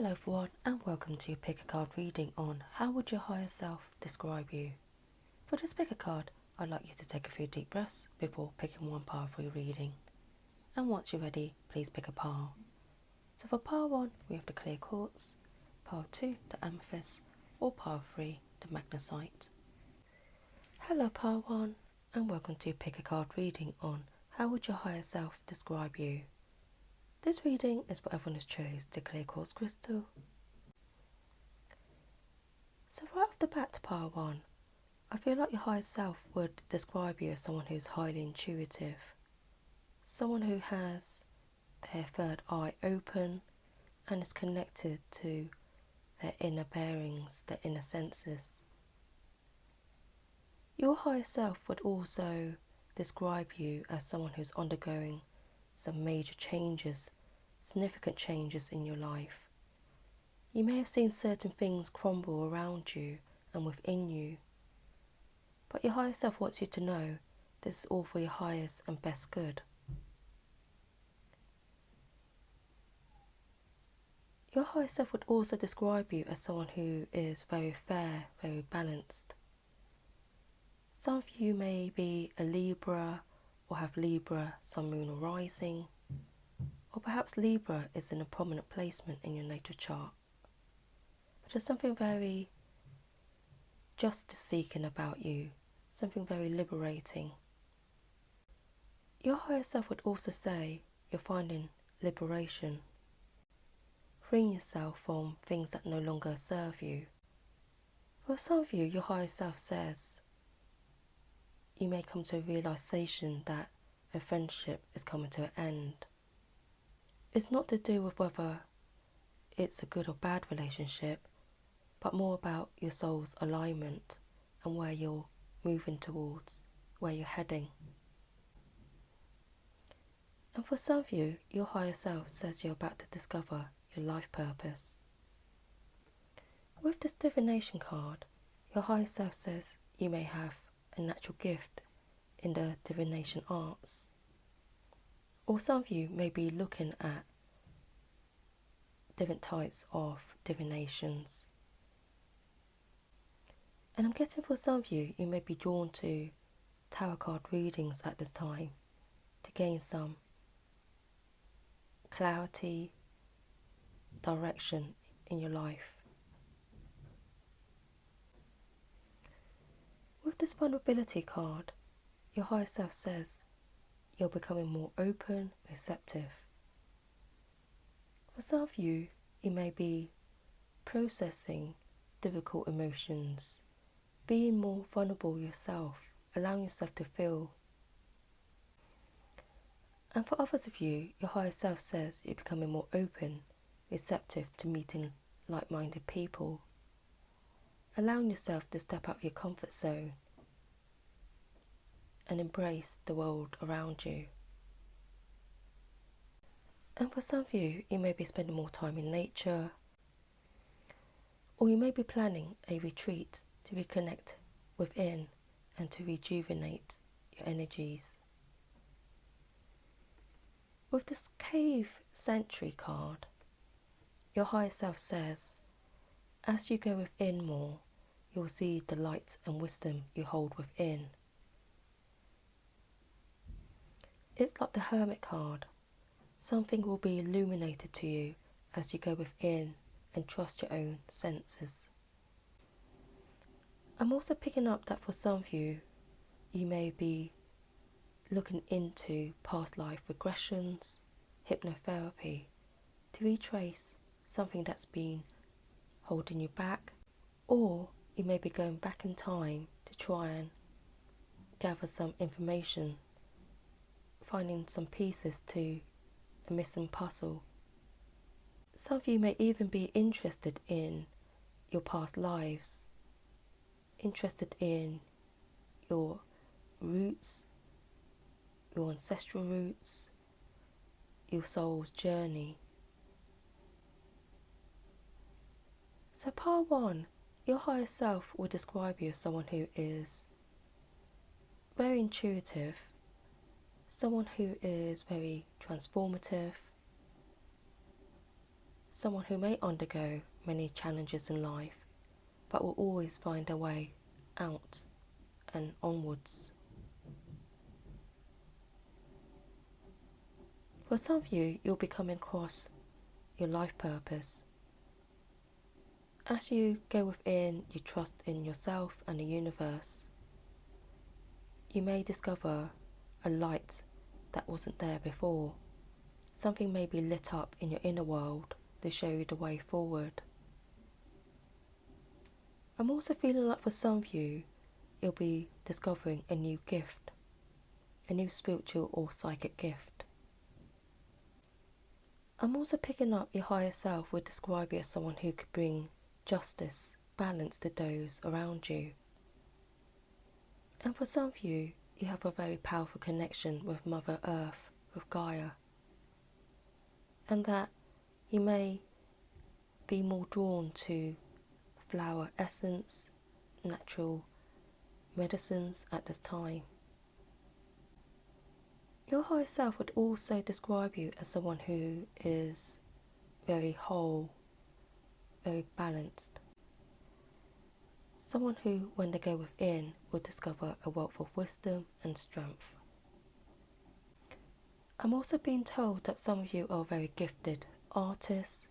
Hello everyone and welcome to Pick a Card reading on How Would Your Higher Self Describe You? For this pick a card, I'd like you to take a few deep breaths before picking one pile for your reading. And once you're ready, please pick a pile. So for pile 1, we have the clear quartz, pile 2, the amethyst, or pile 3, the magnesite. Hello pile 1 and welcome to Pick a Card reading on How Would Your Higher Self Describe You? This reading is for everyone who's chose the clear quartz crystal. So right off the bat to pile 1, I feel like your higher self would describe you as someone who's highly intuitive, someone who has their third eye open and is connected to their inner bearings, their inner senses. Your higher self would also describe you as someone who's undergoing some major changes, significant changes in your life. You may have seen certain things crumble around you and within you, but your higher self wants you to know this is all for your highest and best good. Your higher self would also describe you as someone who is very fair, very balanced. Some of you may be a Libra or have Libra, Sun, Moon or Rising, or perhaps Libra is in a prominent placement in your natal chart. But there's something very justice-seeking about you, something very liberating. Your higher self would also say you're finding liberation, freeing yourself from things that no longer serve you. For some of you, your higher self says you may come to a realization that a friendship is coming to an end. It's not to do with whether it's a good or bad relationship, but more about your soul's alignment and where you're moving towards, where you're heading. And for some of you, your higher self says you're about to discover your life purpose. With this divination card, your higher self says you may have a natural gift in the divination arts. Or some of you may be looking at different types of divinations. And I'm getting for some of you, you may be drawn to tarot card readings at this time to gain some clarity, direction in your life. With this vulnerability card, your higher self says you're becoming more open, receptive. For some of you, you may be processing difficult emotions, being more vulnerable yourself, allowing yourself to feel. And for others of you, your higher self says you're becoming more open, receptive to meeting like-minded people, allowing yourself to step out of your comfort zone and embrace the world around you. And for some of you, you may be spending more time in nature, or you may be planning a retreat to reconnect within and to rejuvenate your energies. With this Cave Sanctuary card, your higher self says, as you go within more, you'll see the light and wisdom you hold within. It's like the Hermit card. Something will be illuminated to you as you go within and trust your own senses. I'm also picking up that for some of you, you may be looking into past life regressions, hypnotherapy, to retrace something that's been holding you back, or you may be going back in time to try and gather some information, finding some pieces to a missing puzzle. Some of you may even be interested in your past lives, interested in your roots, your ancestral roots, your soul's journey. So part 1, your higher self will describe you as someone who is very intuitive, someone who is very transformative, someone who may undergo many challenges in life, but will always find a way out and onwards. For some of you, you'll be coming across your life purpose. As you go within, you trust in yourself and the universe. You may discover a light that wasn't there before. Something may be lit up in your inner world to show you the way forward. I'm also feeling like for some of you, you'll be discovering a new gift, a new spiritual or psychic gift. I'm also picking up your higher self would describe you as someone who could bring justice, balance to those around you. And for some of you, you have a very powerful connection with Mother Earth, with Gaia. And that you may be more drawn to flower essence, natural medicines at this time. Your higher self would also describe you as someone who is very whole, very balanced. Someone who, when they go within, will discover a wealth of wisdom and strength. I'm also being told that some of you are very gifted artists.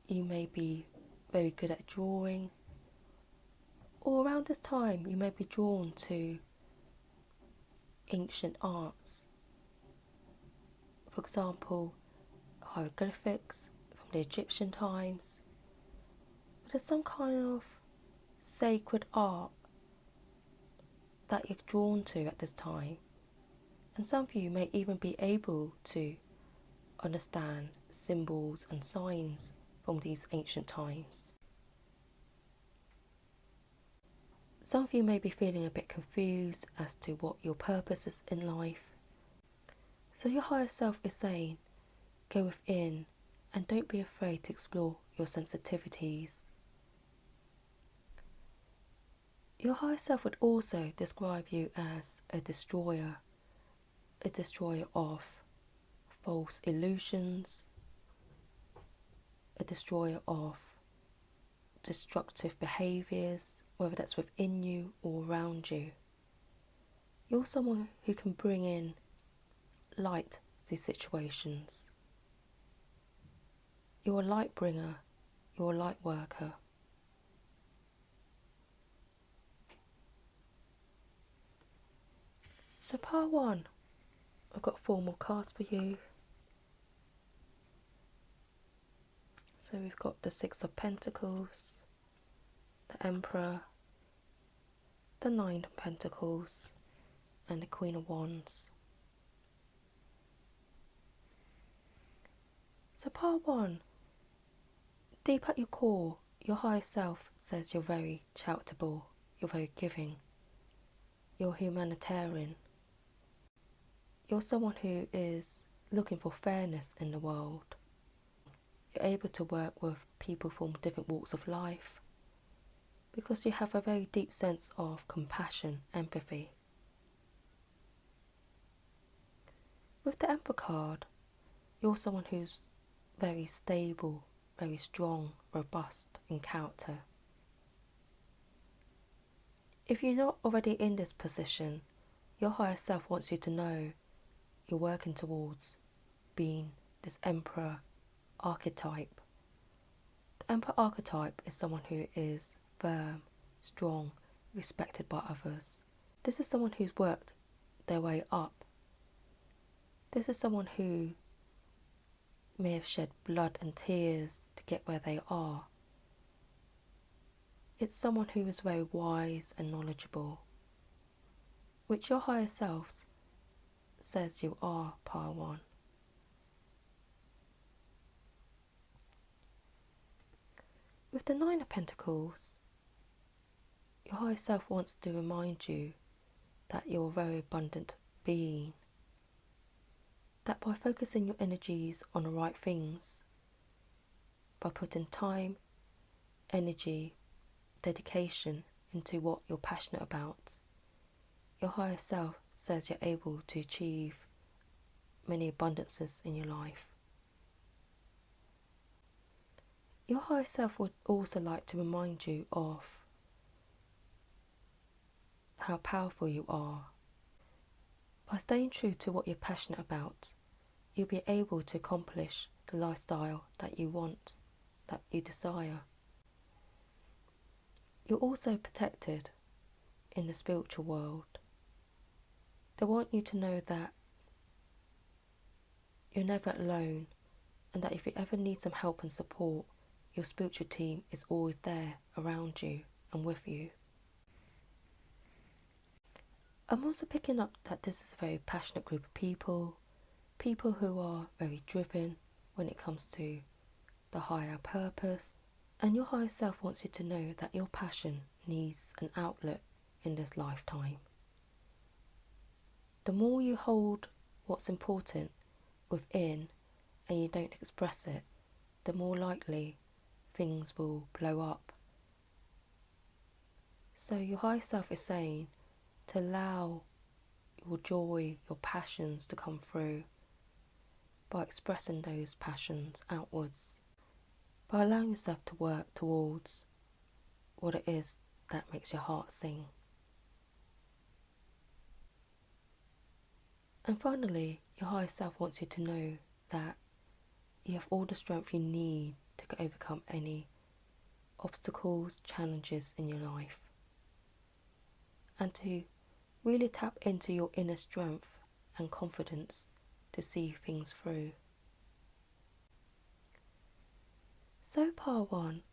You may be very good at drawing, or around this time you may be drawn to ancient arts. For example, hieroglyphics from the Egyptian times. But there's some kind of sacred art that you're drawn to at this time. And some of you may even be able to understand symbols and signs from these ancient times. Some of you may be feeling a bit confused as to what your purpose is in life. So your higher self is saying, go within and don't be afraid to explore your sensitivities. Your higher self would also describe you as a destroyer of false illusions, a destroyer of destructive behaviours, whether that's within you or around you. You're someone who can bring in light to these situations. You're a light bringer, you're a light worker. So part 1, I've got 4 more cards for you. So we've got the 6 of Pentacles, the Emperor, the 9 of Pentacles, and the Queen of Wands. So part 1, deep at your core, your higher self says you're very charitable, you're very giving, you're humanitarian. You're someone who is looking for fairness in the world. You're able to work with people from different walks of life because you have a very deep sense of compassion, empathy. With the Emperor card, you're someone who's very stable, very strong, robust in character. If you're not already in this position, your higher self wants you to know you're working towards being this Emperor archetype. The Emperor archetype is someone who is firm, strong, respected by others. This is someone who's worked their way up. This is someone who may have shed blood and tears to get where they are. It's someone who is very wise and knowledgeable, which your higher self says you are, part 1. With the 9 of Pentacles, your higher self wants to remind you that you're a very abundant being, that by focusing your energies on the right things, by putting time, energy, dedication into what you're passionate about, your higher self says you're able to achieve many abundances in your life. Your higher self would also like to remind you of how powerful you are. By staying true to what you're passionate about, you'll be able to accomplish the lifestyle that you want, that you desire. You're also protected in the spiritual world. They want you to know that you're never alone, and that if you ever need some help and support, your spiritual team is always there around you and with you. I'm also picking up that this is a very passionate group of people who are very driven when it comes to the higher purpose, and your higher self wants you to know that your passion needs an outlet in this lifetime. The more you hold what's important within and you don't express it, the more likely things will blow up. So your higher self is saying to allow your joy, your passions to come through by expressing those passions outwards, by allowing yourself to work towards what it is that makes your heart sing. And finally, your higher self wants you to know that you have all the strength you need to overcome any obstacles, challenges in your life, and to really tap into your inner strength and confidence to see things through. So part 1,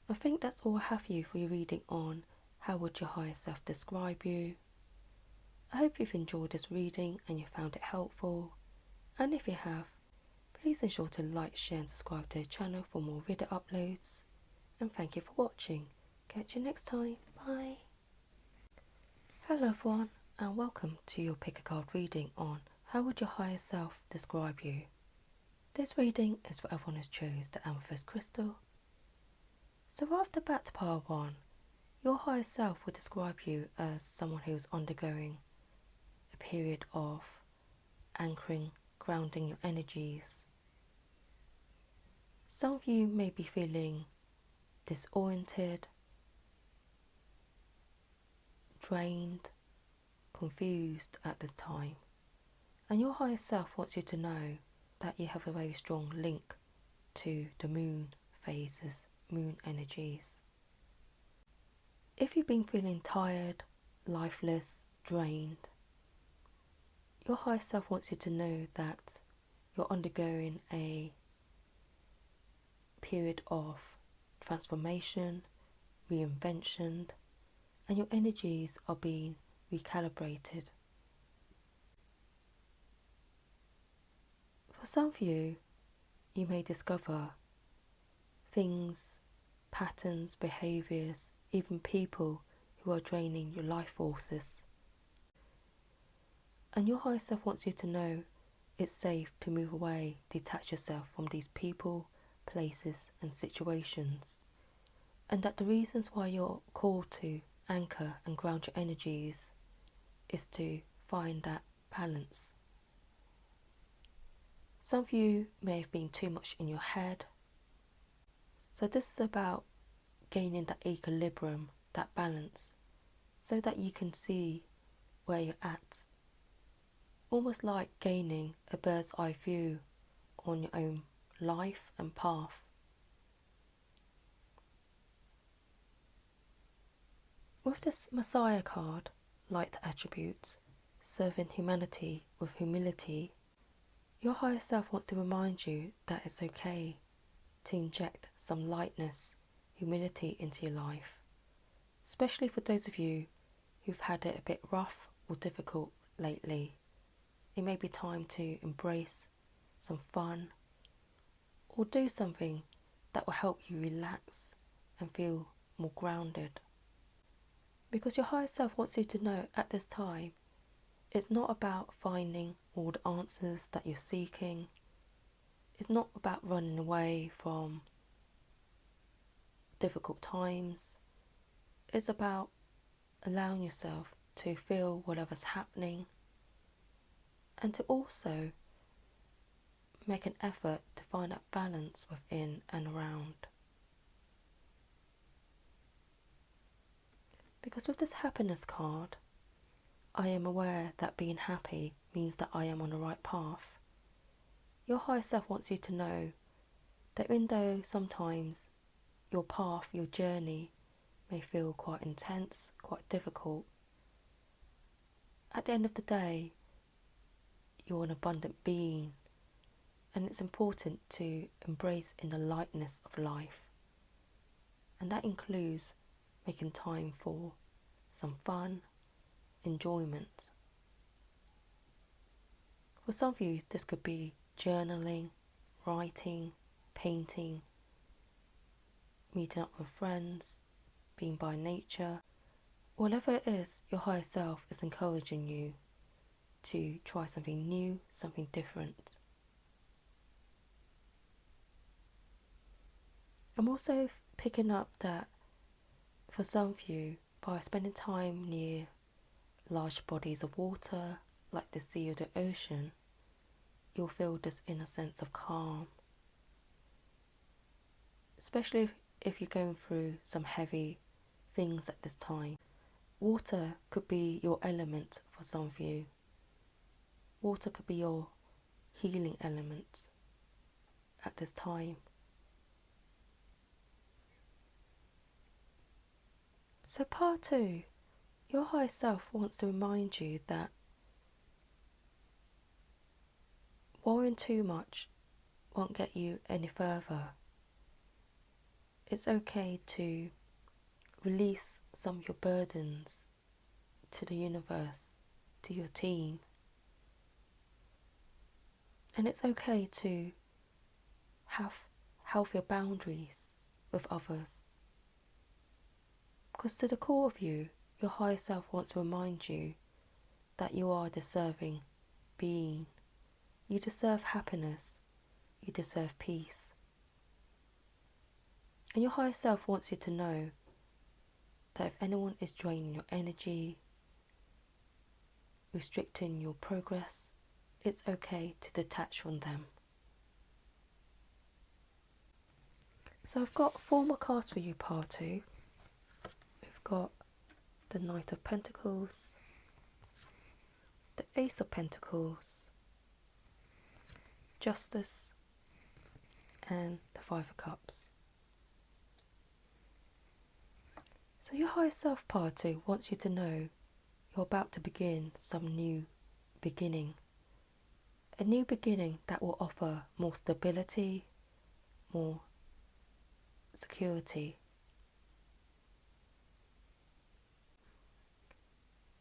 I think that's all I have for you for your reading on how would your higher self describe you. I hope you've enjoyed this reading and you found it helpful, and if you have, please ensure to like, share and subscribe to the channel for more video uploads, and thank you for watching. Catch you next time, bye. Hello everyone, and welcome to your pick a card reading on how would your higher self describe you. This reading is for everyone who's chose the Amethyst crystal. So right off the bat to part 1, your higher self would describe you as someone who is undergoing a period of anchoring, grounding your energies. Some of you may be feeling disoriented, drained, confused at this time, and your higher self wants you to know that you have a very strong link to the moon phases, moon energies. If you've been feeling tired, lifeless, drained, your higher self wants you to know that you're undergoing a period of transformation, reinvention, and your energies are being recalibrated. For some of you, you may discover things, patterns, behaviours, even people who are draining your life forces. And your higher self wants you to know it's safe to move away, detach yourself from these people, places and situations, and that the reasons why you're called to anchor and ground your energies is to find that balance. Some of you may have been too much in your head, so this is about gaining that equilibrium, that balance, so that you can see where you're at, almost like gaining a bird's eye view on your own life and path. With this Messiah card, light attributes, serving humanity with humility, your higher self wants to remind you that it's okay to inject some lightness, humility into your life, especially for those of you who've had it a bit rough or difficult lately. It may be time to embrace some fun or do something that will help you relax and feel more grounded. Because your higher self wants you to know at this time, it's not about finding all the answers that you're seeking. It's not about running away from difficult times. It's about allowing yourself to feel whatever's happening and to also make an effort to find that balance within and around. Because with this happiness card, I am aware that being happy means that I am on the right path. Your higher self wants you to know that even though sometimes your path, your journey may feel quite intense, quite difficult, at the end of the day, you're an abundant being, and it's important to embrace in the lightness of life. And that includes making time for some fun, enjoyment. For some of you, this could be journaling, writing, painting, meeting up with friends, being by nature. Whatever it is, your higher self is encouraging you to try something new, something different. I'm also picking up that for some of you, by spending time near large bodies of water, like the sea or the ocean, you'll feel this inner sense of calm. Especially if you're going through some heavy things at this time. Water could be your element for some of you. Water could be your healing element at this time. So part 2, your higher self wants to remind you that worrying too much won't get you any further. It's okay to release some of your burdens to the universe, to your team. And it's okay to have healthier boundaries with others. Because to the core of you, your higher self wants to remind you that you are a deserving being. You deserve happiness. You deserve peace. And your higher self wants you to know that if anyone is draining your energy, restricting your progress, it's okay to detach from them. So I've got 4 more cards for you, part 2. We've got the Knight of Pentacles, the Ace of Pentacles, Justice, and the 5 of Cups. So your higher self, part 2, wants you to know you're about to begin some new beginning. A new beginning that will offer more stability, more security.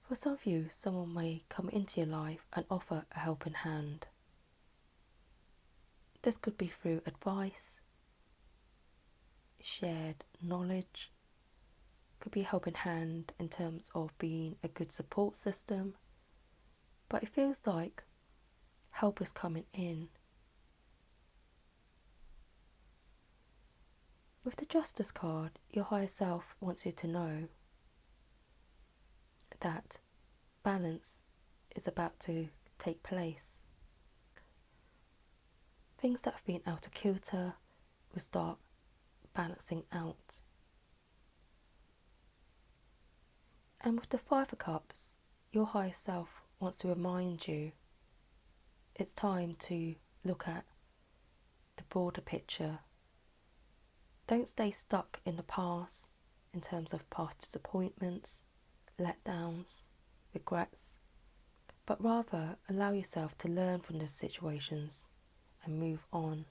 For some of you, someone may come into your life and offer a helping hand. This could be through advice, shared knowledge, could be a helping hand in terms of being a good support system, but it feels like help is coming in. With the Justice card, your higher self wants you to know that balance is about to take place. Things that have been out of kilter will start balancing out. And with the 5 of Cups, your higher self wants to remind you it's time to look at the broader picture. Don't stay stuck in the past in terms of past disappointments, letdowns, regrets, but rather allow yourself to learn from those situations and move on.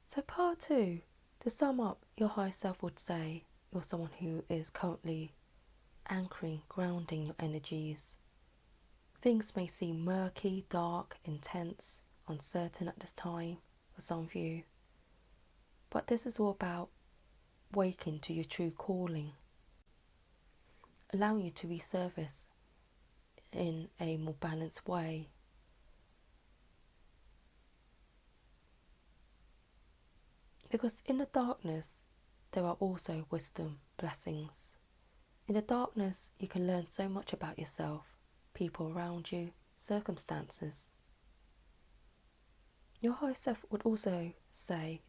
So part 2, to sum up, your higher self would say you're someone who is currently anchoring, grounding your energies. Things may seem murky, dark, intense, uncertain at this time for some of you, but this is all about waking to your true calling, allowing you to resurface in a more balanced way. Because in the darkness, there are also wisdom, blessings. In the darkness, you can learn so much about yourself, people around you, circumstances. Your higher self would also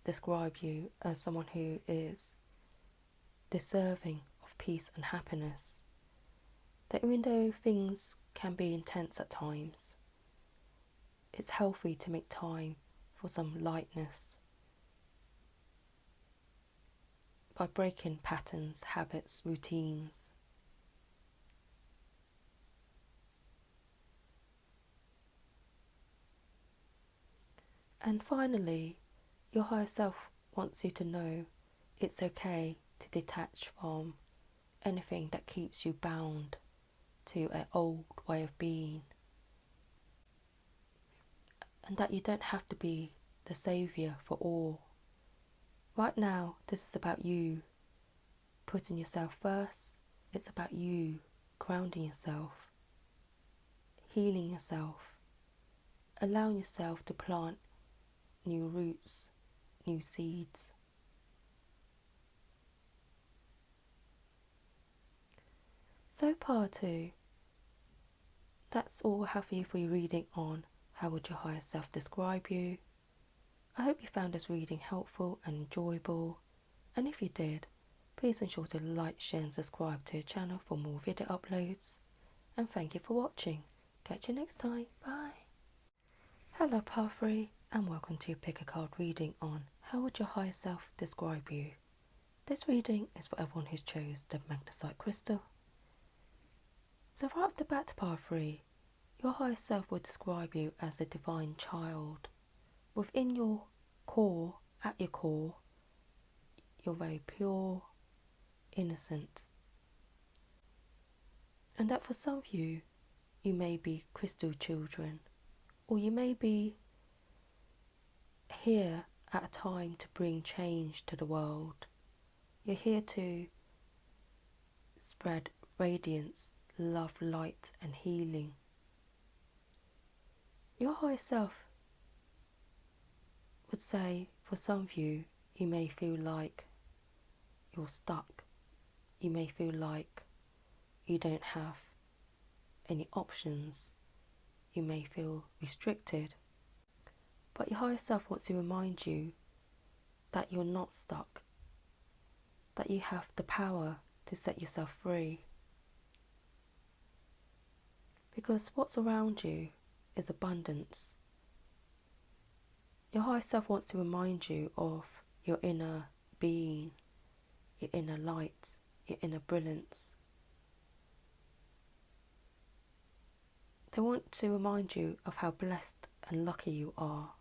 describe you as someone who is deserving of peace and happiness. That even though things can be intense at times, it's healthy to make time for some lightness by breaking patterns, habits, routines. And finally, your higher self wants you to know it's okay to detach from anything that keeps you bound to an old way of being. And that you don't have to be the saviour for all. Right now, this is about you putting yourself first. It's about you grounding yourself, healing yourself, allowing yourself to plant new roots, new seeds. So part 2, that's all I have for you reading on how would your higher self describe you. I hope you found this reading helpful and enjoyable, and if you did, please ensure to like, share and subscribe to the channel for more video uploads, and thank you for watching. Catch you next time, bye. Hello Part 3, and welcome to your pick a card reading on how would your higher self describe you. This reading is for everyone who's chose the Magnesite crystal. So right off the bat, Part 3, your higher self will describe you as a divine child. Within your core, at your core, you're very pure, innocent. And that for some of you, you may be crystal children, or you may be here at a time to bring change to the world. You're here to spread radiance, love, light and healing. Your higher self would say, for some of you, you may feel like you're stuck. You may feel like you don't have any options. You may feel restricted. But your higher self wants to remind you that you're not stuck, that you have the power to set yourself free. Because what's around you is abundance. Your higher self wants to remind you of your inner being, your inner light, your inner brilliance. They want to remind you of how blessed and lucky you are.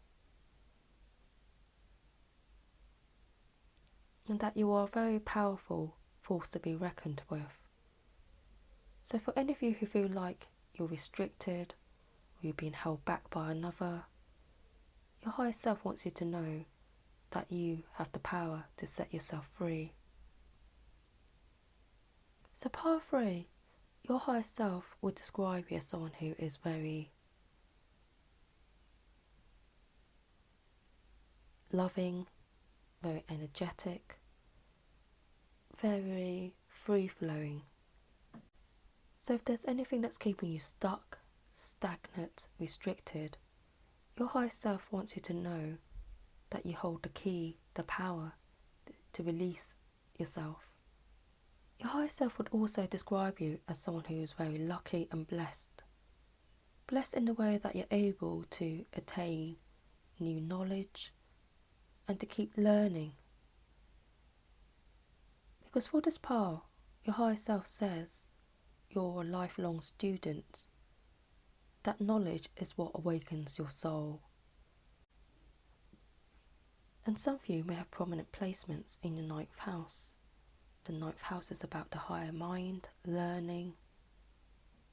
And that you are a very powerful force to be reckoned with. So for any of you who feel like you're restricted, or you're being held back by another, your higher self wants you to know that you have the power to set yourself free. So Part 3, your higher self will describe you as someone who is very loving, very energetic, very free-flowing. So if there's anything that's keeping you stuck, stagnant, restricted, your higher self wants you to know that you hold the key, the power to release yourself. Your higher self would also describe you as someone who is very lucky and blessed. Blessed in the way that you're able to attain new knowledge and to keep learning. Because for this part, your higher self says you're a lifelong student. That knowledge is what awakens your soul. And some of you may have prominent placements in your 9th house. The 9th house is about the higher mind, learning,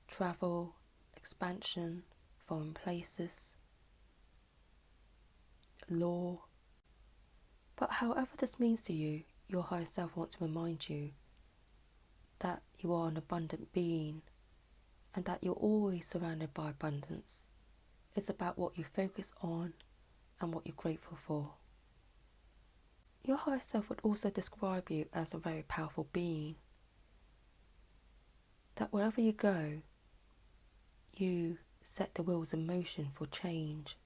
travel, expansion, foreign places, law. But however this means to you, your higher self wants to remind you that you are an abundant being and that you're always surrounded by abundance. It's about what you focus on and what you're grateful for. Your higher self would also describe you as a very powerful being. That wherever you go, you set the wheels in motion for change.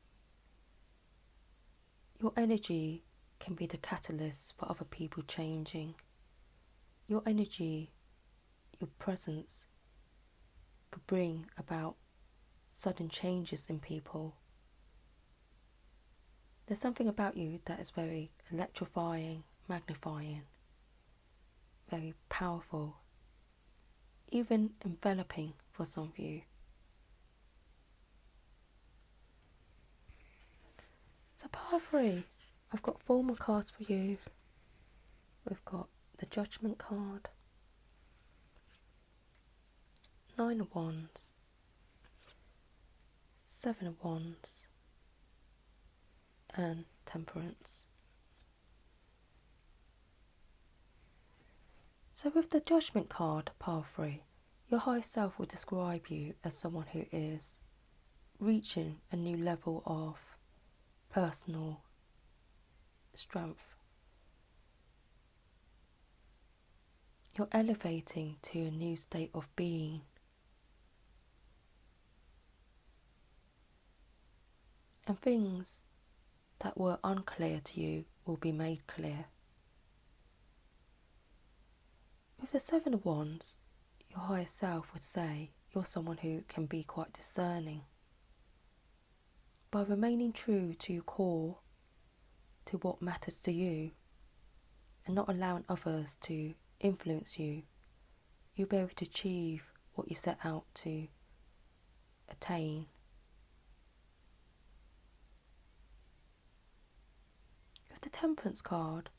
Your energy can be the catalyst for other people changing. Your energy, your presence could bring about sudden changes in people. There's something about you that is very electrifying, magnifying, very powerful, even enveloping for some of you. So part 3, I've got 4 more cards for you. We've got the Judgment card, 9 of Wands, 7 of Wands, and Temperance. So with the Judgment card, part 3, your higher self will describe you as someone who is reaching a new level of personal strength. You're elevating to a new state of being. And things that were unclear to you will be made clear. With the 7 of Wands, your higher self would say you're someone who can be quite discerning. By remaining true to your core, to what matters to you, and not allowing others to influence you, you'll be able to achieve what you set out to attain. With the Temperance card,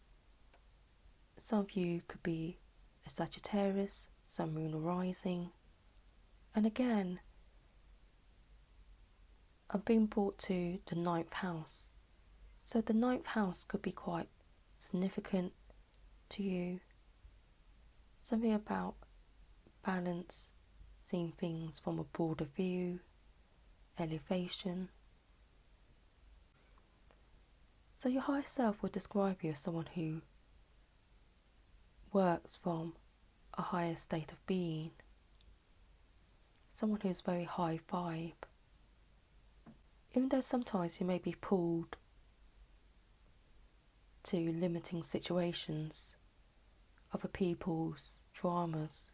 some of you could be a Sagittarius, Sun, Moon or Rising, and again I'm being brought to the 9th house. So the 9th house could be quite significant to you. Something about balance, seeing things from a broader view, elevation. So your higher self will describe you as someone who works from a higher state of being. Someone who's very high vibe. Even though sometimes you may be pulled to limiting situations, other people's dramas,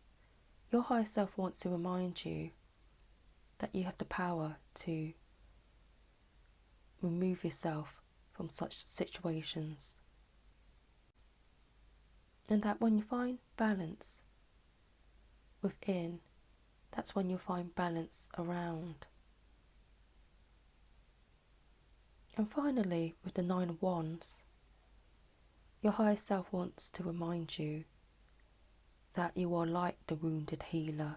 your higher self wants to remind you that you have the power to remove yourself from such situations. And that when you find balance within, that's when you'll find balance around. And finally, with the 9 of Wands, your higher self wants to remind you that you are like the wounded healer.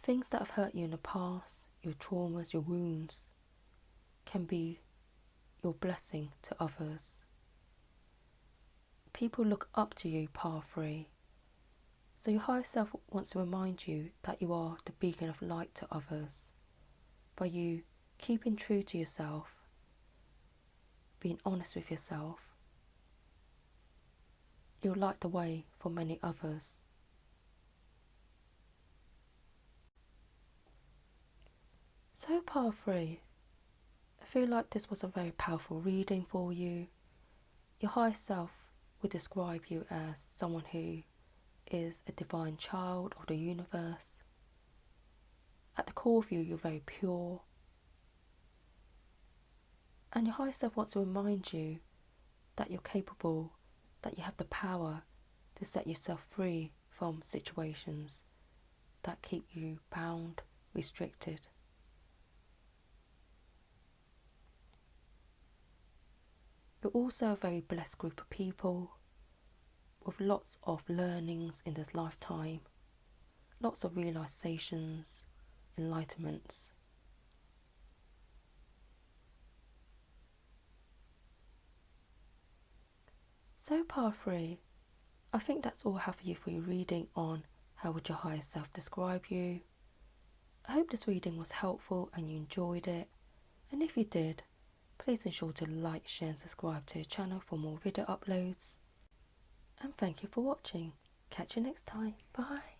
Things that have hurt you in the past, your traumas, your wounds, can be your blessing to others. People look up to you, part 3. So your higher self wants to remind you that you are the beacon of light to others. By you keeping true to yourself, being honest with yourself, you'll light the way for many others. So part 3, I feel like this was a very powerful reading for you. Your higher self would describe you as someone who is a divine child of the universe. At the core of you, you're very pure. And your higher self wants to remind you that you're capable, that you have the power to set yourself free from situations that keep you bound, restricted. You're also a very blessed group of people with lots of learnings in this lifetime, lots of realizations, enlightenments. So part 3, I think that's all I have for you for your reading on how would your higher self describe you. I hope this reading was helpful and you enjoyed it, and if you did, please ensure to like, share and subscribe to the channel for more video uploads. And thank you for watching. Catch you next time. Bye.